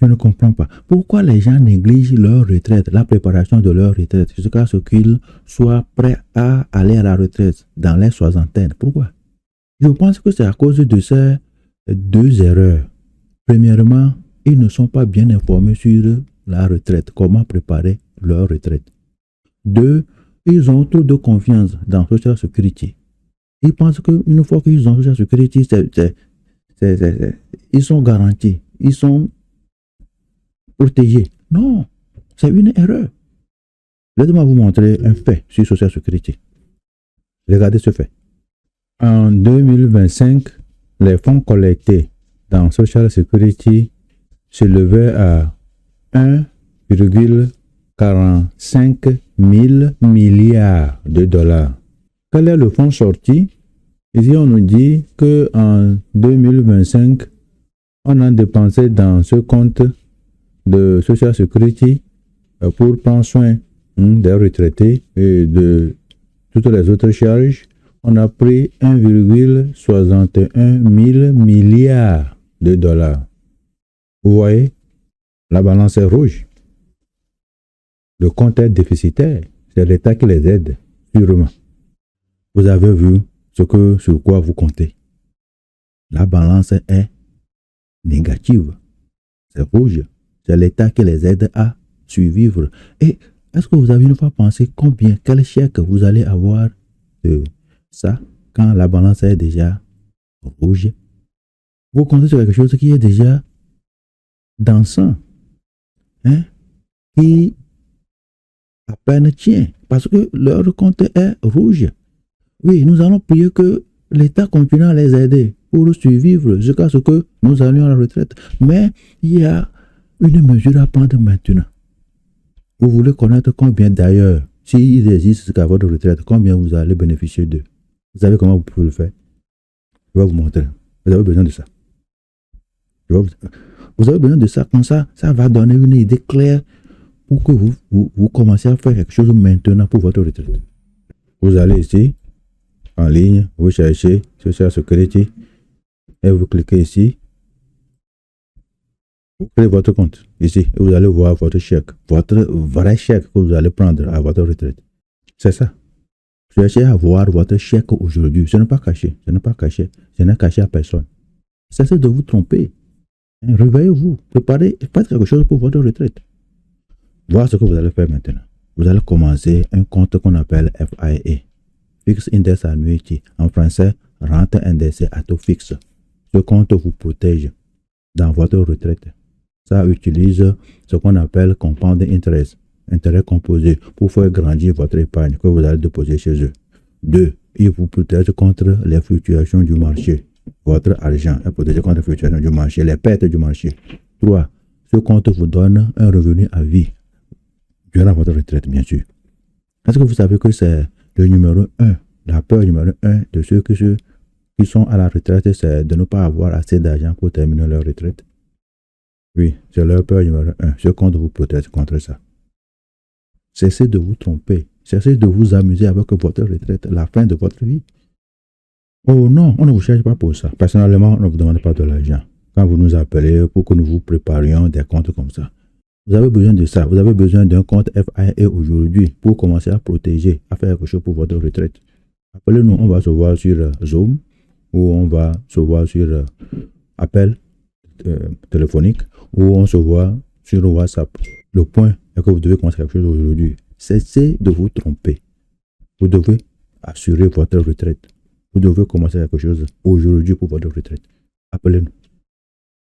Je ne comprends pas. Pourquoi les gens négligent leur retraite, la préparation de leur retraite, jusqu'à ce qu'ils soient prêts à aller à la retraite dans les soixantaines? Pourquoi? Je pense que c'est à cause de ces deux erreurs. Premièrement, ils ne sont pas bien informés sur la retraite, comment préparer leur retraite. Deux, ils ont trop de confiance dans Social Security. Ils pensent qu'une fois qu'ils ont Social Security, ils sont garantis, ils sont protégés. Non, c'est une erreur. Laissez-moi vous montrer un fait sur Social Security. Regardez ce fait. En 2025, les fonds collectés dans Social Security s'élevaient à 1,45 000 milliards de dollars. Quel est le fonds sorti? Ici, on nous dit qu'en 2025, on a dépensé dans ce compte de Social Security pour prendre soin des retraités et de toutes les autres charges. On a pris 1,61 000 milliards de dollars. Vous voyez, la balance est rouge. Le compte est déficitaire. C'est l'État qui les aide, sûrement. Vous avez vu sur quoi vous comptez. La balance est négative. C'est rouge. C'est l'État qui les aide à survivre. Et est-ce que vous avez une fois pensé quel chèque vous allez avoir de ça quand la balance est déjà rouge? Vous comptez sur quelque chose qui est déjà dansant, qui à peine tient, parce que leur compte est rouge. Oui, nous allons prier que l'État continue à les aider pour survivre jusqu'à ce que nous allions à la retraite. Mais il y a une mesure à prendre maintenant. Vous voulez connaître combien d'ailleurs, s'ils existent jusqu'à votre retraite, combien vous allez bénéficier d'eux? Vous savez comment vous pouvez le faire? Je vais vous montrer. Vous avez besoin de ça. Vous avez besoin de ça, comme ça va donner une idée claire pour que vous commencez à faire quelque chose maintenant pour votre retraite. Vous allez ici, en ligne, vous cherchez Social Security et vous cliquez ici. Vous créez votre compte ici et vous allez voir votre chèque, votre vrai chèque que vous allez prendre à votre retraite. C'est ça. Cherchez à voir votre chèque aujourd'hui. Ce n'est pas caché. Ce n'est caché à personne. Cessez de vous tromper. Réveillez-vous. Préparez, faites quelque chose pour votre retraite. Voilà ce que vous allez faire maintenant. Vous allez commencer un compte qu'on appelle FIA. Fixed Index Annuity. En français, rente indexée à taux fixe. Ce compte vous protège dans votre retraite. Ça utilise ce qu'on appelle compound interest, intérêt composé, pour faire grandir votre épargne que vous allez déposer chez eux. 2. Il vous protège contre les fluctuations du marché. Votre argent est protégé contre les fluctuations du marché, les pertes du marché. 3. Ce compte vous donne un revenu à vie durant votre retraite, bien sûr. Est-ce que vous savez que c'est le numéro 1, la peur numéro 1 de ceux qui sont à la retraite, c'est de ne pas avoir assez d'argent pour terminer leur retraite? Oui, c'est leur peur numéro 1. Ce compte vous protège contre ça. Cessez de vous tromper. Cessez de vous amuser avec votre retraite, la fin de votre vie. Oh non, on ne vous cherche pas pour ça. Personnellement, on ne vous demande pas de l'argent. Quand vous nous appelez pour que nous vous préparions des comptes comme ça, vous avez besoin de ça. Vous avez besoin d'un compte FIA aujourd'hui pour commencer à protéger, à faire quelque chose pour votre retraite. Appelez-nous, on va se voir sur Zoom ou on va se voir sur appel téléphonique ou on se voit sur WhatsApp. Le point est que vous devez commencer quelque chose aujourd'hui. Cessez de vous tromper. Vous devez assurer votre retraite. Vous devez commencer quelque chose aujourd'hui pour votre retraite. Appelez-nous.